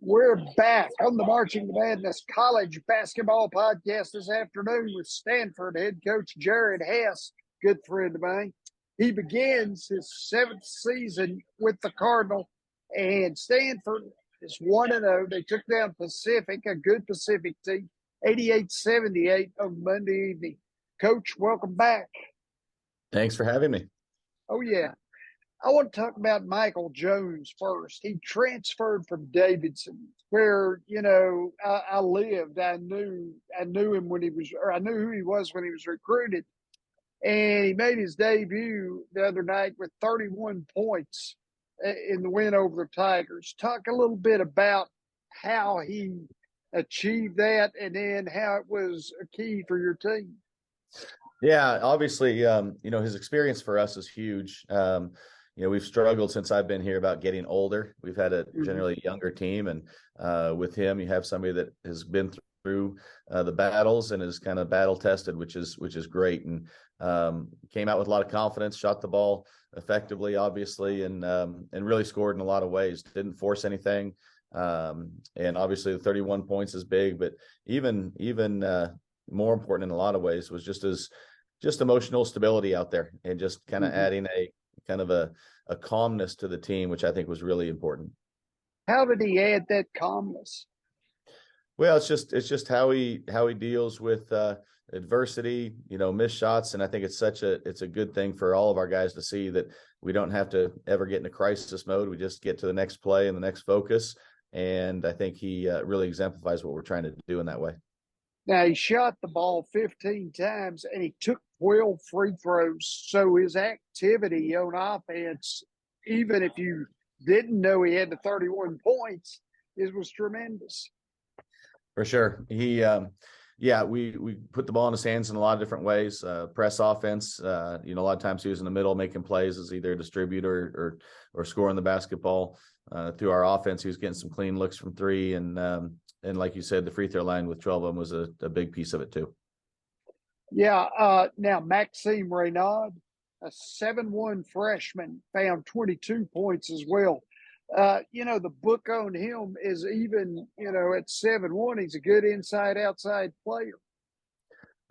We're back on the Marching to Madness College Basketball Podcast this afternoon with Stanford head coach Jerod Haase, good friend of mine. He begins his seventh season with the Cardinal, and Stanford is 1-0. They took down Pacific, a good Pacific team, 88-78 on Monday evening. Coach, welcome back. Thanks for having me. Oh, yeah. I want to talk about Michael Jones first. He transferred from Davidson, where I lived. I knew him when I knew who he was when he was recruited, and he made his debut the other night with 31 points in the win over the Tigers. Talk a little bit about how he achieved that, and then how it was a key for your team. Yeah, obviously, his experience for us is huge. We've struggled since I've been here about getting older. We've had a generally younger team, and with him, you have somebody that has been through the battles and is kind of battle tested, which is great. And came out with a lot of confidence, shot the ball effectively, obviously, and really scored in a lot of ways. Didn't force anything, and obviously the 31 points is big, but even more important in a lot of ways was just emotional stability out there, and just kind of adding a kind of a calmness to the team, which I think was really important. How did he add that calmness? Well, it's just how he deals with adversity, missed shots, and I think it's a good thing for all of our guys to see that we don't have to ever get into crisis mode. We just get to the next play and the next focus, and I think he really exemplifies what we're trying to do in that way. Now, he shot the ball 15 times, and he took 12 free throws. So his activity on offense, even if you didn't know he had the 31 points, it was tremendous. For sure. He, we put the ball in his hands in a lot of different ways. Press offense, a lot of times he was in the middle making plays as either a distributor or scoring the basketball. Through our offense, he was getting some clean looks from three, and like you said, the free throw line with 12 of them was a big piece of it too. Yeah. Now Maxime Reynaud, a 7'1" freshman, found 22 points as well. The book on him is even, at 7'1", he's a good inside-outside player.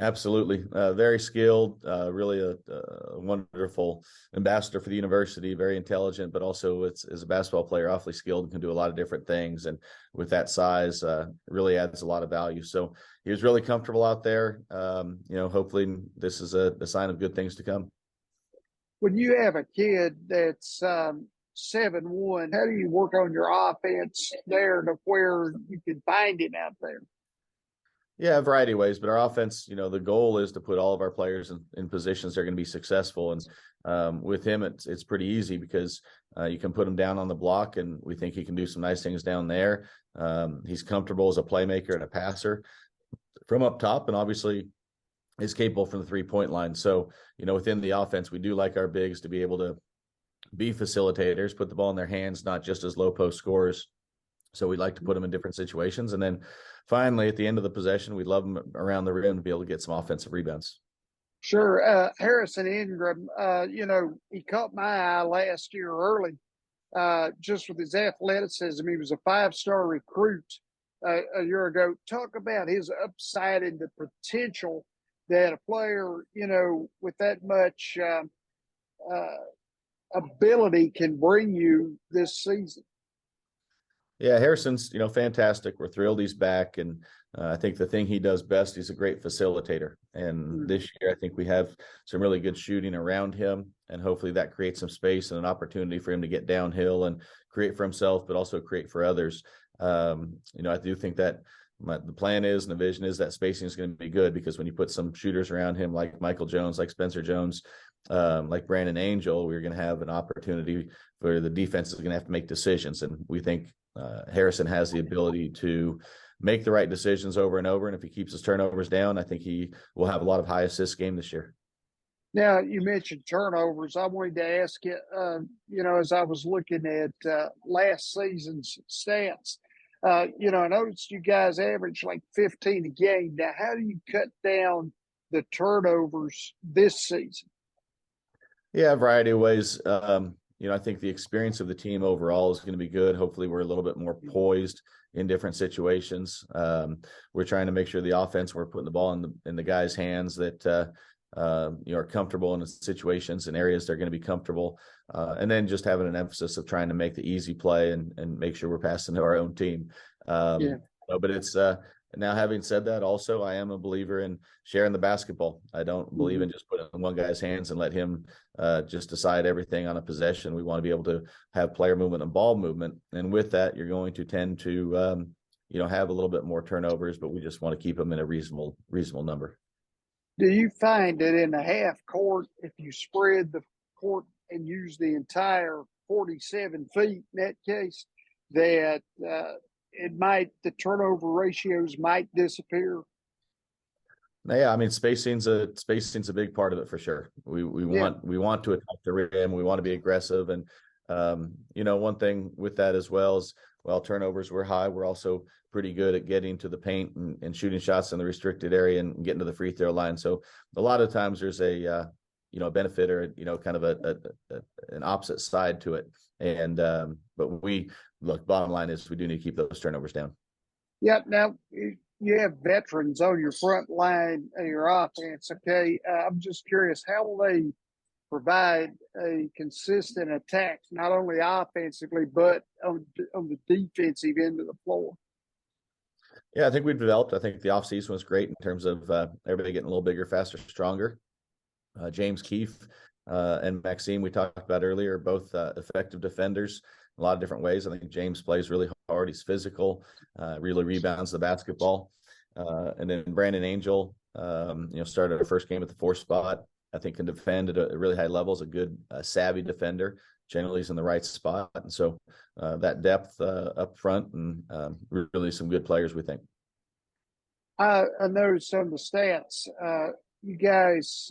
Absolutely. Very skilled, really a wonderful ambassador for the university, very intelligent, but also as a basketball player, awfully skilled and can do a lot of different things. And with that size, really adds a lot of value. So he was really comfortable out there. Hopefully this is a sign of good things to come. When you have a kid that's 7'1", how do you work on your offense there to where you can find him out there? Yeah, a variety of ways, but our offense, the goal is to put all of our players in positions they're going to be successful. And with him, it's pretty easy because you can put him down on the block, and we think he can do some nice things down there. He's comfortable as a playmaker and a passer from up top, and obviously is capable from the 3-point line. So, within the offense, we do like our bigs to be able to be facilitators, put the ball in their hands, not just as low post scorers. So we'd like to put them in different situations. And then finally, at the end of the possession, we'd love them around the rim to be able to get some offensive rebounds. Sure. Harrison Ingram, he caught my eye last year early, just with his athleticism. He was a 5-star recruit a year ago. Talk about his upside and the potential that a player, with that much ability can bring you this season. Yeah, Harrison's, fantastic. We're thrilled he's back. And I think the thing he does best, he's a great facilitator. And this year, I think we have some really good shooting around him. And hopefully that creates some space and an opportunity for him to get downhill and create for himself, but also create for others. I do think that the plan is and the vision is that spacing is going to be good, because when you put some shooters around him like Michael Jones, like Spencer Jones, like Brandon Angel, we're going to have an opportunity where the defense is going to have to make decisions. And we think Harrison has the ability to make the right decisions over and over. And if he keeps his turnovers down, I think he will have a lot of high assist game this year. Now, you mentioned turnovers. I wanted to ask you, as I was looking at last season's stats, I noticed you guys averaged like 15 a game. Now, how do you cut down the turnovers this season? Yeah, a variety of ways. I think the experience of the team overall is going to be good. Hopefully we're a little bit more poised in different situations. We're trying to make sure the offense, we're putting the ball in the guys' hands that, are comfortable in the situations and areas they're going to be comfortable. And then just having an emphasis of trying to make the easy play and make sure we're passing to our own team. But it's, now, having said that, also, I am a believer in sharing the basketball. I don't believe in just putting it in one guy's hands and let him just decide everything on a possession. We want to be able to have player movement and ball movement. And with that, you're going to tend to, have a little bit more turnovers, but we just want to keep them in a reasonable number. Do you find that in the half court, if you spread the court and use the entire 47 feet in that case, that the turnover ratios might disappear? Yeah, I mean, spacing's a big part of it for sure. We want to attack the rim. We want to be aggressive. And, one thing with that as well is, while turnovers were high, we're also pretty good at getting to the paint and shooting shots in the restricted area and getting to the free throw line. So a lot of times there's a benefit or, kind of an opposite side to it. And, but bottom line is we do need to keep those turnovers down. Yeah. Now you have veterans on your front line of your offense. Okay. I'm just curious, how will they provide a consistent attack, not only offensively, but on the defensive end of the floor? Yeah, I think we've developed. I think the offseason was great in terms of everybody getting a little bigger, faster, stronger. James Keefe and Maxime, we talked about earlier, both effective defenders in a lot of different ways. I think James plays really hard. He's physical, really rebounds the basketball. And then Brandon Angel, started our first game at the 4 spot. I think can defend at a really high level, is a good, savvy defender. Generally is in the right spot. And so that depth up front and really some good players, we think. I noticed some of the stats. You guys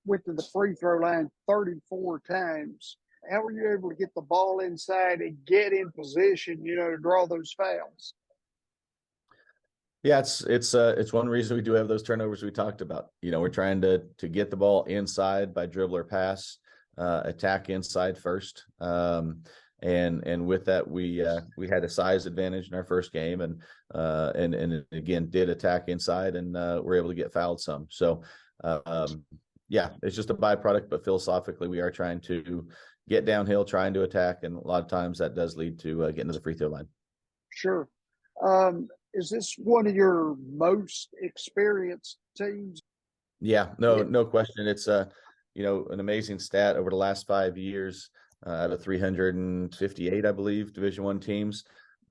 went to the free throw line 34 times. How were you able to get the ball inside and get in position, to draw those fouls? Yeah, it's one reason we do have those turnovers we talked about. We're trying to get the ball inside by dribble or pass, attack inside first. And with that, we had a size advantage in our first game, and again did attack inside, and we're able to get fouled some. So it's just a byproduct, but philosophically we are trying to get downhill, trying to attack, and a lot of times that does lead to getting to the free throw line. Sure. Is this one of your most experienced teams? Yeah, no question. It's an amazing stat over the last 5 years. Out of 358, I believe, Division I teams.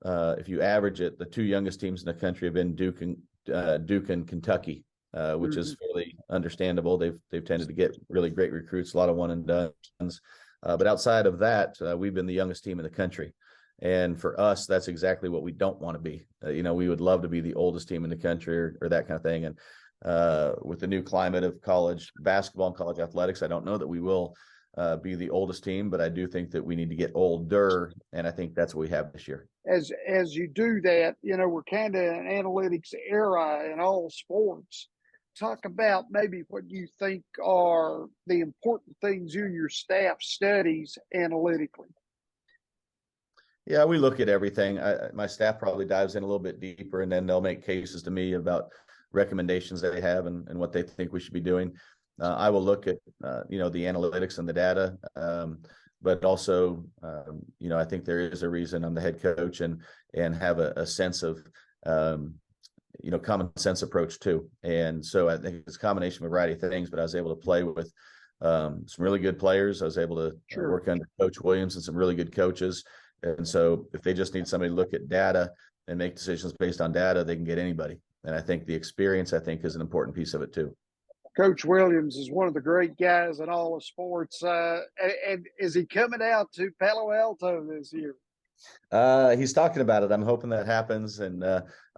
If you average it, the 2 youngest teams in the country have been Duke and Kentucky, which is fairly understandable. They've tended to get really great recruits, a lot of one and dones. But outside of that, we've been the youngest team in the country. And for us, that's exactly what we don't want to be. We would love to be the oldest team in the country or that kind of thing. And with the new climate of college basketball and college athletics, I don't know that we will be the oldest team, but I do think that we need to get older. And I think that's what we have this year. As you do that, we're kind of an analytics era in all sports. Talk about maybe what you think are the important things you and your staff studies analytically. Yeah, we look at everything. My staff probably dives in a little bit deeper, and then they'll make cases to me about recommendations that they have and what they think we should be doing. I will look at, the analytics and the data, but also, I think there is a reason I'm the head coach and have a sense of, common sense approach too. And so I think it's a combination of a variety of things, but I was able to play with some really good players. I was able to work under Coach Williams and some really good coaches. And so if they just need somebody to look at data and make decisions based on data, they can get anybody. And I think the experience, is an important piece of it too. Coach Williams is one of the great guys in all of sports. And is he coming out to Palo Alto this year? He's talking about it. I'm hoping that happens. And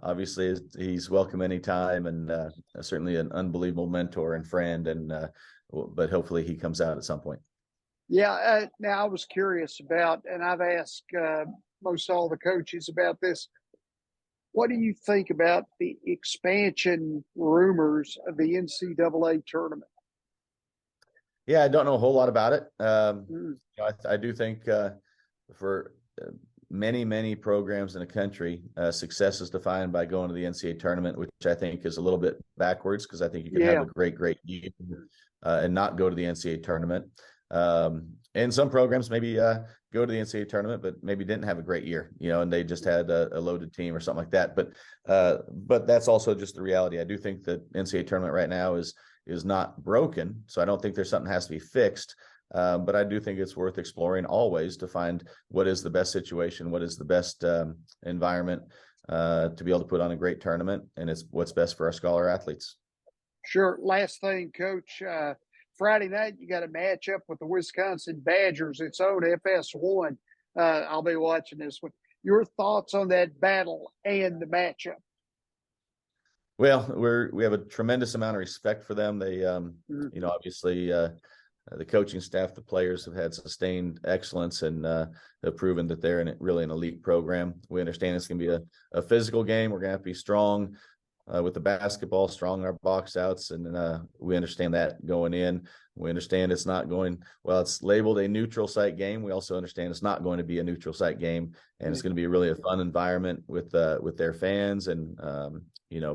obviously he's welcome anytime, and certainly an unbelievable mentor and friend. And but hopefully he comes out at some point. Yeah. Now I was curious about, and I've asked most all the coaches about this. What do you think about the expansion rumors of the NCAA tournament? Yeah, I don't know a whole lot about it. Mm, I do think for many programs in the country, success is defined by going to the NCAA tournament, which I think is a little bit backwards because I think you can have yeah, a great year and not go to the NCAA tournament. And some programs maybe go to the NCAA tournament, but maybe didn't have a great year, and they just had a loaded team or something like that. But that's also just the reality. I do think that NCAA tournament right now is not broken, so I don't think there's something that has to be fixed. But I do think it's worth exploring always to find what is the best situation, what is the best environment to be able to put on a great tournament, and it's what's best for our scholar athletes. sure. Last thing, Coach. Friday night, you got a match up with the Wisconsin Badgers. It's on FS1. I'll be watching this one. Your thoughts on that battle and the matchup? Well, we have a tremendous amount of respect for them. They, Mm-hmm. obviously, the coaching staff, the players have had sustained excellence and have proven that they're really an elite program. We understand it's going to be a physical game. We're going to have to be strong with the basketball, strong in our box outs, and we understand that going in. We understand it's not going well. It's labeled a neutral site game. We also understand it's not going to be a neutral site game, and it's going to be really a fun environment with their fans and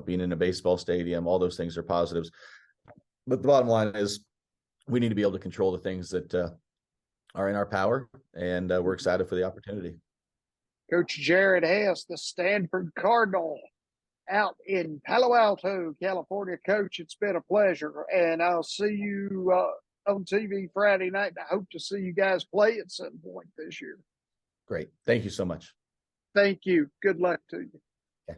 being in a baseball stadium. All those things are positives. But the bottom line is, we need to be able to control the things that are in our power, and we're excited for the opportunity. Coach Jerod Haase, the Stanford Cardinal, out in Palo Alto, California. Coach, it's been a pleasure, and I'll see you on TV Friday night. I hope to see you guys play at some point this year. Great. Thank you so much. Thank you. Good luck to you.